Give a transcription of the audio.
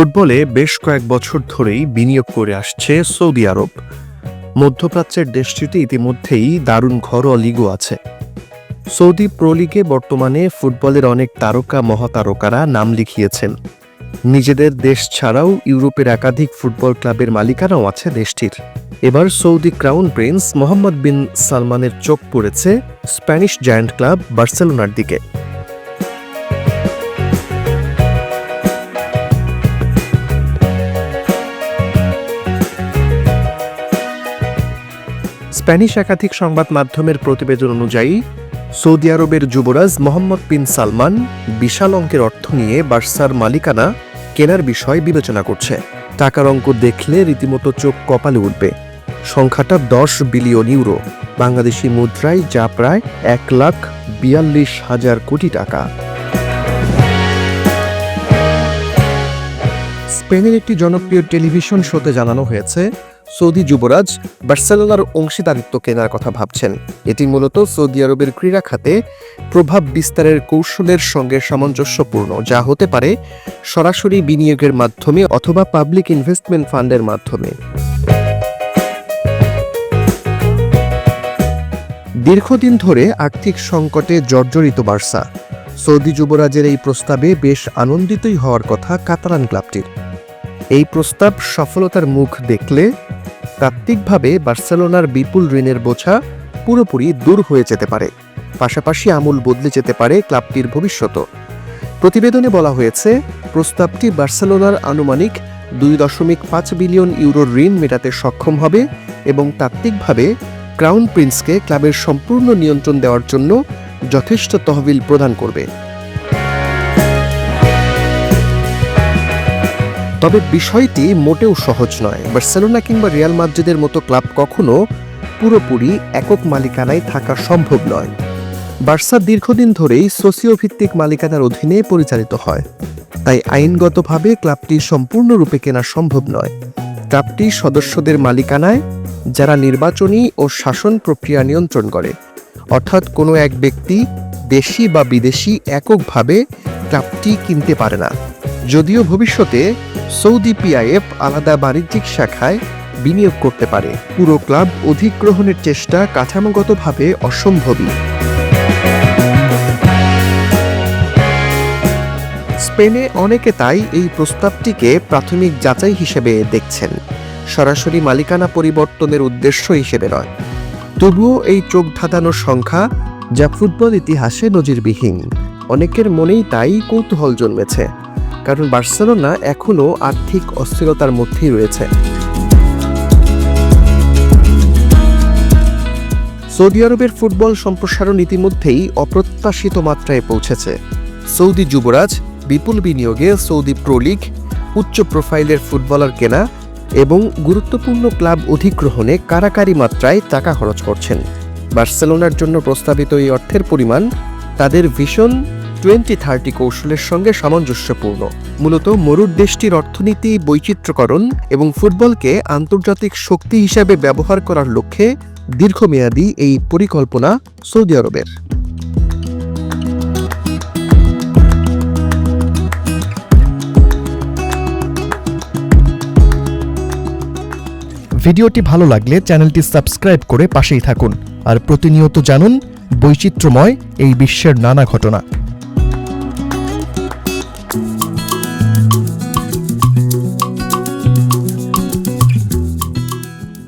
ফুটবলে বেশ কয়েক বছর ধরেই বিনিয়োগ করে আসছে সৌদি আরব। মধ্যপ্রাচ্যের দেশটিতে ইতিমধ্যেই দারুণ ঘরোয়া লিগও আছে। সৌদি প্রো লিগে বর্তমানে ফুটবলের অনেক তারকা মহাতারকারা নাম লিখিয়েছেন। নিজেদের দেশ ছাড়াও ইউরোপের একাধিক ফুটবল ক্লাবের মালিকানাও আছে দেশটির। এবার সৌদি ক্রাউন প্রিন্স মোহাম্মদ বিন সালমানের চোখ পড়েছে স্প্যানিশ জায়ান্ট ক্লাব বার্সেলোনার দিকে। স্প্যানিশ একাধিক সংবাদ মাধ্যমের প্রতিবেদন অনুযায়ী সৌদি আরবের যুবরাজ মোহাম্মদ বিন সালমান বিশাল অঙ্কের অর্থ নিয়ে বার্সার মালিকানা কেনার বিষয় বিবেচনা করছে। টাকার অঙ্ক দেখলে রীতিমতো চোখ কপালে উঠবে। সংখ্যাটা 10 বিলিয়ন ইউরো, বাংলাদেশি মুদ্রায় যা প্রায় 1,42,000 কোটি টাকা। স্পেনের একটি জনপ্রিয় টেলিভিশন শোতে জানানো হয়েছে, সৌদি যুবরাজ বার্সেলোনার অংশীদারিত্ব কেনার কথা ভাবছেন। এটি মূলত সৌদি আরবের ক্রীড়া খাতে প্রভাব বিস্তারের কৌশলের সঙ্গে সামঞ্জস্যপূর্ণ, যা হতে পারে সরাসরি বিনিয়োগের মাধ্যমে অথবা পাবলিক ইনভেস্টমেন্ট ফান্ডের মাধ্যমে। দীর্ঘদিন ধরে আর্থিক সংকটে জর্জরিত বার্সা। সৌদি যুবরাজের এই প্রস্তাবে বেশ আনন্দিতই হওয়ার কথা কাতালান ক্লাবটির। এই প্রস্তাব সফলতার মুখ দেখলে তাত্ত্বিকভাবে বার্সেলোনার বিপুল ঋণের বোঝা পুরোপুরি দূর হয়ে যেতে পারে, পাশাপাশি আমূল বদলে যেতে পারে ক্লাবটির ভবিষ্যৎ। প্রতিবেদনে বলা হয়েছে, প্রস্তাবটি বার্সেলোনার আনুমানিক 2.5 বিলিয়ন ইউরোর ঋণ মেটাতে সক্ষম হবে এবং তাত্ত্বিকভাবে ক্রাউন প্রিন্সকে ক্লাবের সম্পূর্ণ নিয়ন্ত্রণ দেওয়ার জন্য যথেষ্ট তহবিল প্রদান করবে। তবে বিষয়টি মোটেও সহজ নয়। বার্সেলোনা কিংবা রিয়াল মাদ্রিদের মতো ক্লাব কখনো পুরোপুরি একক মালিকানায় থাকা সম্ভব নয়। বার্সা দীর্ঘদিন ধরেই সোসিও ভিত্তিক মালিকানার অধীনে পরিচালিত হয়, তাই আইনগতভাবে ক্লাবটি সম্পূর্ণরূপে কেনা সম্ভব নয়। ক্লাবটি সদস্যদের মালিকানায়, যারা নির্বাচনী ও শাসন প্রক্রিয়া নিয়ন্ত্রণ করে, অর্থাৎ কোনো এক ব্যক্তি দেশি বা বিদেশি এককভাবে ক্লাবটি কিনতে পারে না। যদিও ভবিষ্যতে সৌদি পিআইএফ আলাদা বাণিজ্যিক শাখায় বিনিয়োগ করতে পারে, পুরো ক্লাব অধিগ্রহণের চেষ্টা কাঠামোগতভাবে অসম্ভবই। স্পেনে অনেকে তাই এই প্রস্তাবটিকে প্রাথমিক যাচাই হিসেবে দেখছেন, সরাসরি মালিকানা পরিবর্তনের উদ্দেশ্য হিসেবে নয়। তবুও এই চোখ ধাঁধানোর সংখ্যা, যা ফুটবল ইতিহাসে নজিরবিহীন। অনেকের মনেই তাই কৌতূহল জন্মেছে, কারণ বার্সেলোনা এখনও আর্থিক অস্থিরতার মধ্যেই রয়েছে। সৌদি আরবের ফুটবল সম্প্রসারণ ইতিমধ্যেই অপ্রত্যাশিত মাত্রায় পৌঁছেছে। সৌদি যুবরাজ বিপুল বিনিয়োগে সৌদি প্রো লিগ, উচ্চ প্রোফাইলের ফুটবলার কেনা এবং গুরুত্বপূর্ণ ক্লাব অধিগ্রহণে কারাকারি মাত্রায় টাকা খরচ করছেন। বার্সেলোনার জন্য প্রস্তাবিত এই অর্থের পরিমাণ তাদের ভিশন 2030 কৌশলের সঙ্গে সামঞ্জস্যপূর্ণ। মূলত মরুর দেশটির অর্থনীতি বৈচিত্র্যকরণ এবং ফুটবলকে আন্তর্জাতিক শক্তি হিসাবে ব্যবহার করার লক্ষ্যে দীর্ঘমেয়াদী এই পরিকল্পনা সৌদি আরবের। ভিডিওটি ভালো লাগলে চ্যানেলটি সাবস্ক্রাইব করে পাশেই থাকুন আর প্রতিনিয়ত জানুন বৈচিত্র্যময় এই বিশ্বের নানা ঘটনা।